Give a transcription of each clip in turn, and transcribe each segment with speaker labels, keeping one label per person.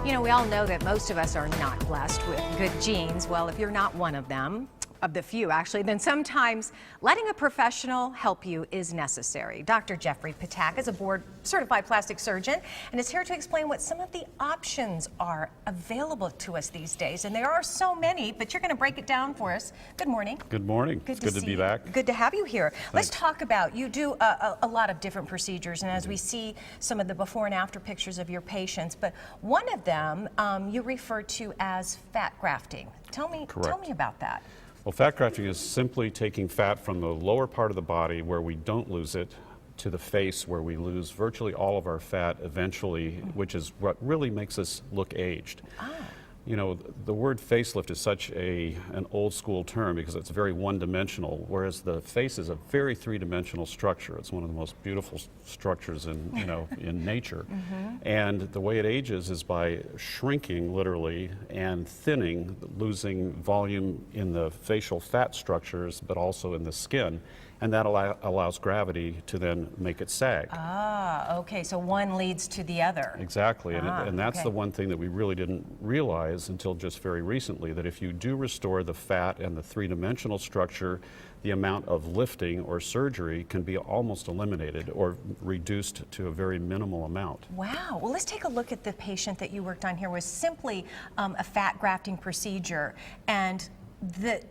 Speaker 1: You know, we all know that most of us are not blessed with good genes. Well, if you're not one of them, of the few actually, then sometimes letting a professional help you is necessary. Dr. Jeffrey Patak is a board-certified plastic surgeon and is here to explain what some of the options are available to us these days. And there are so many, but you're going to break it down for us. Good morning.
Speaker 2: Good morning. It's good to be back.
Speaker 1: Good to have you here.
Speaker 2: Thanks.
Speaker 1: Let's talk about, you do a lot of different procedures, and as we see some of the before and after pictures of your patients, but one of them you refer to as fat grafting. Tell me about that.
Speaker 2: Well, fat grafting is simply taking fat from the lower part of the body where we don't lose it to the face where we lose virtually all of our fat eventually, which is what really makes us look aged.
Speaker 1: Ah.
Speaker 2: You know, the word facelift is such an old school term because it's very one-dimensional, whereas the face is a very three-dimensional structure. It's one of the most beautiful structures in, in nature. And the way it ages is by shrinking, literally, and thinning, losing volume in the facial fat structures, but also in the skin. And that allows gravity to then make it sag.
Speaker 1: Ah, okay, so one leads to the other.
Speaker 2: Exactly, and that's the one thing that we really didn't realize until just very recently, that if you do restore the fat and the three-dimensional structure, the amount of lifting or surgery can be almost eliminated or reduced to a very minimal amount.
Speaker 1: Wow, well, let's take a look at the patient that you worked on here. Was simply a fat grafting procedure, and the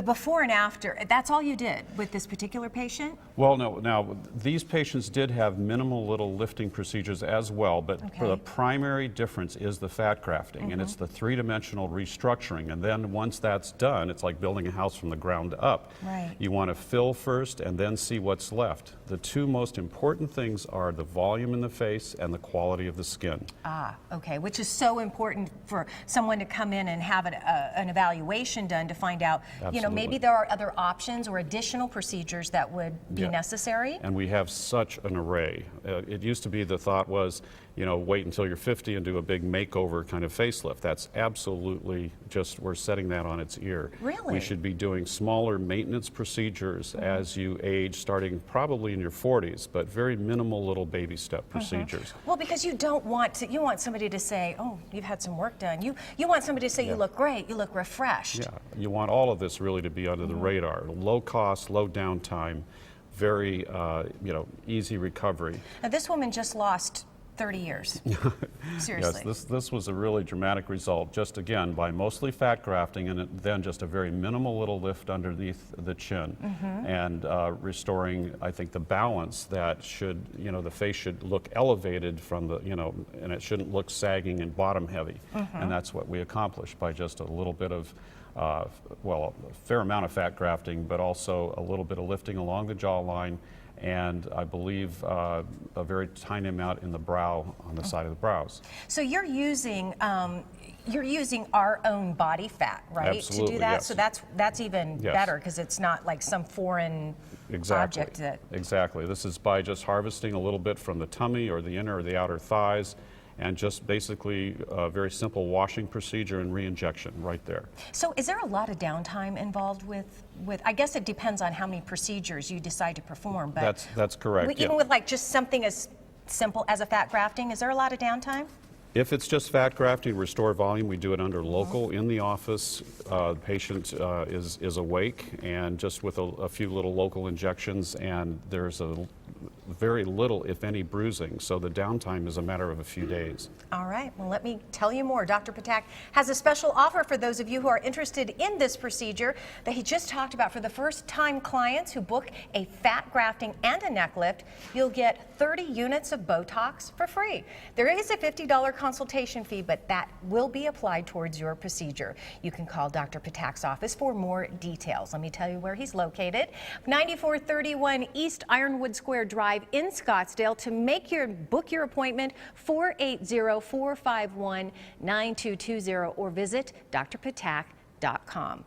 Speaker 1: before and after, that's all you did with this particular patient?
Speaker 2: Well, no. Now, these patients did have minimal little lifting procedures as well, but the primary difference is the fat grafting, and it's the three-dimensional restructuring. And then once that's done, it's like building a house from the ground up.
Speaker 1: Right.
Speaker 2: You want to fill first and then see what's left. The two most important things are the volume in the face and the quality of the skin.
Speaker 1: Ah, okay, which is so important for someone to come in and have an evaluation done to find out, you know, maybe there are other options or additional procedures that would be necessary.
Speaker 2: And we have such an array. It used to be the thought was, you know, wait until you're 50 and do a big makeover kind of facelift. That's absolutely just, we're setting that on its ear.
Speaker 1: Really?
Speaker 2: We should be doing smaller maintenance procedures as you age, starting probably in your 40s, but very minimal little baby step procedures.
Speaker 1: Well, because you don't want to, you want somebody to say, oh, you've had some work done. You want somebody to say, you look great, you look refreshed.
Speaker 2: Yeah, you want all of this really to be under the radar. Low cost, low downtime, very, easy recovery.
Speaker 1: Now, this woman just lost 30 years. Seriously.
Speaker 2: Yes, this was a really dramatic result, just again by mostly fat grafting and then just a very minimal little lift underneath the chin and restoring, I think, the balance that should, the face should look elevated from the, and it shouldn't look sagging and bottom heavy. And that's what we accomplished by just a little bit of a fair amount of fat grafting, but also a little bit of lifting along the jawline, and I believe a very tiny amount in the brow, on the side of the brows.
Speaker 1: So you're using our own body fat, right?
Speaker 2: Absolutely,
Speaker 1: to do that.
Speaker 2: yes.
Speaker 1: So that's even better because it's not like some foreign object that.
Speaker 2: Exactly. This is by just harvesting a little bit from the tummy or the inner or the outer thighs, and just basically a very simple washing procedure and re-injection right there.
Speaker 1: So is there a lot of downtime involved with I guess it depends on how many procedures you decide to perform, but
Speaker 2: that's correct.
Speaker 1: Even with like just something as simple as a fat grafting, is there a lot of downtime?
Speaker 2: If it's just fat grafting, restore volume, we do it under local in the office. The patient is awake, and just with a few little local injections, and there's very little, if any, bruising. So the downtime is a matter of a few days.
Speaker 1: All right, well, let me tell you more. Dr. Patak has a special offer for those of you who are interested in this procedure that he just talked about. For the first-time clients who book a fat grafting and a neck lift, you'll get 30 units of Botox for free. There is a $50 consultation fee, but that will be applied towards your procedure. You can call Dr. Patak's office for more details. Let me tell you where he's located. 9431 East Ironwood Square Drive in Scottsdale. To book your appointment, 480-451-9220 or visit drpatak.com.